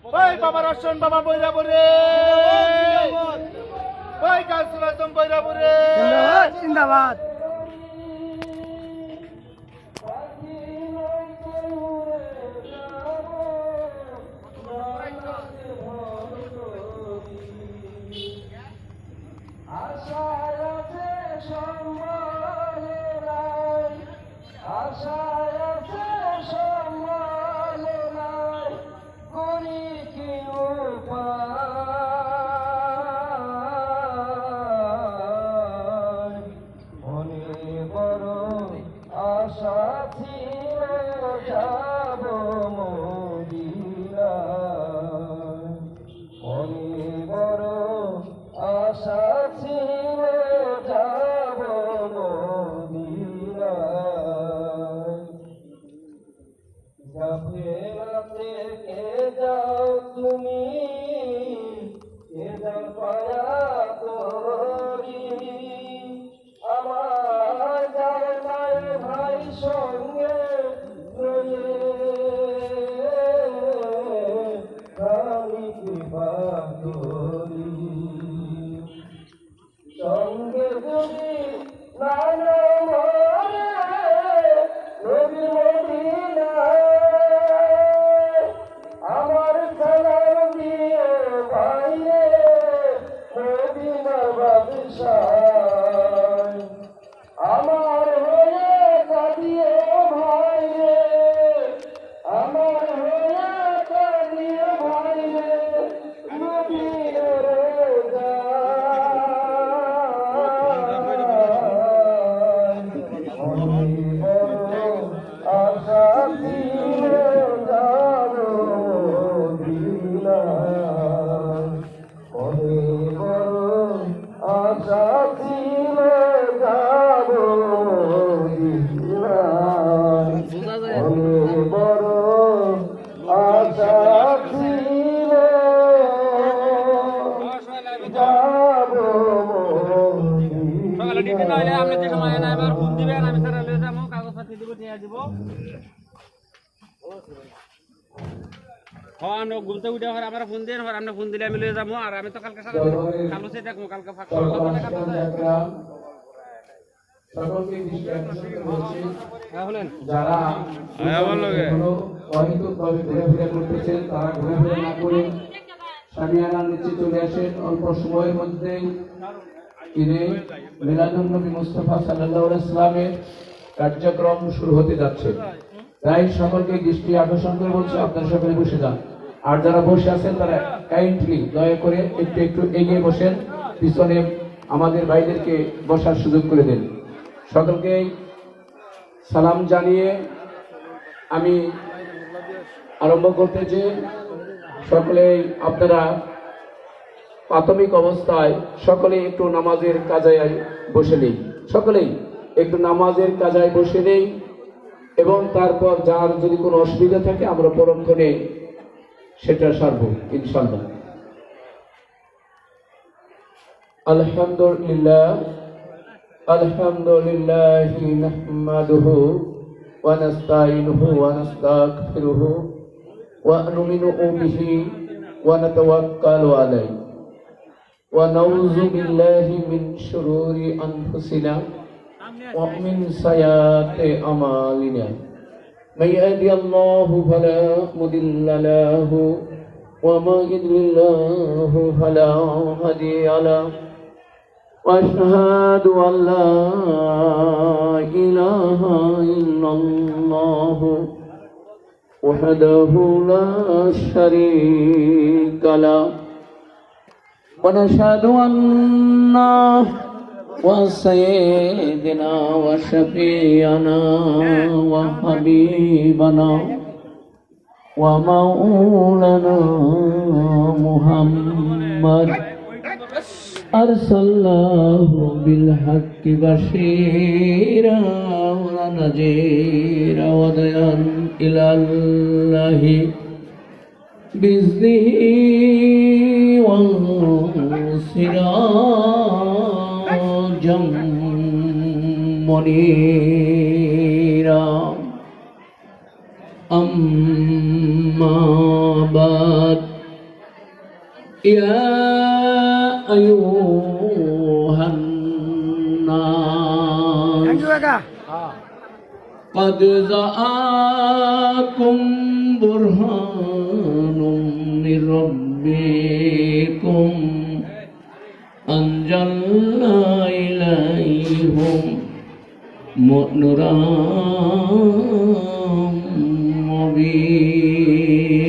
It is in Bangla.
ওই বাবা রসন বাবা বৈরাবরে ওই কালসুল আজম বৈরাবরে জিন্দাবাদ। তুমি আমার ভাই সঙ্গে সঙ্গে যদি আমার সালাম দিয়ে ভাইরে মদিনা বাদশাহ আমার হয়ে কাঁদিয়ে ভাইরে আমার হয়ে কাঁদিয়ে ভাইরে মদিনার আশা ঘুমতে উঠে আমার ফোন দিয়ে আমরা ফোন দিলে আমি লিয়ে যাবো আর আমি তো কালকে কালো সে দেখবো কালকে যারা অহেতুকভাবে ঘুরে করতেছেন তারা ঘুরে না করে সামিয়ানার নিচে চলে আসেন। অল্প সময়ের মধ্যেই ঈদে মিলাদুন নবী মুস্তাফা সাল্লাল্লাহু আলাইহি সাল্লামের কার্যক্রম শুরু হতে যাচ্ছে। তাই সকলকে দৃষ্টি আকর্ষণ করে বলছে আপনারা সকলে বসে যান। আর যারা বসে আছেন তারা কাইন্ডলি দয়া করে একটু এগিয়ে বসেন, পিছনে আমাদের ভাইদেরকে বসার সুযোগ করে দেন। সকলকে সালাম জানিয়ে আমি আরম্ভ করতেছি। সকলেই আপনারা প্রাথমিক অবস্থায় সকলেই একটু নামাজের কাজায় বসে নেই, সকলেই একটু নামাজের কাজায় বসে নেই এবং তারপর যার যদি কোনো অসুবিধা থাকে আমরা পরক্ষণে সেটা সারব ইনশাআল্লাহ। আলহামদুলিল্লাহ আলহামদুলিল্লাহি নাহমাদুহু ওয়া নাস্তাইনুহু ওয়া নাস্তাগফিরুহু ওয়া নু'মিনু বিহি ওয়া নাতাওয়াক্কালু আলাইহি ওয়া নাউযু বিল্লাহি মিন শুরুরি আনফুসিনা ওয়া মিন সাইয়্যাতি আমালিনা من يهدي الله فلا مضل له ومن يضلل فلا هادي له واشهد ان لا اله الا الله وحده لا شريك له ونشهد ان وسيدنا وشفيعنا وحبيبنا ومولانا محمد أرسلناه بالحق بشيرا ونذيرا وداعيا إلى الله بإذنه وسراجا منيرا أما بعد يا أيها الناس قد جاءكم برهان من ربكم أنزلنا إليهم نورا مبين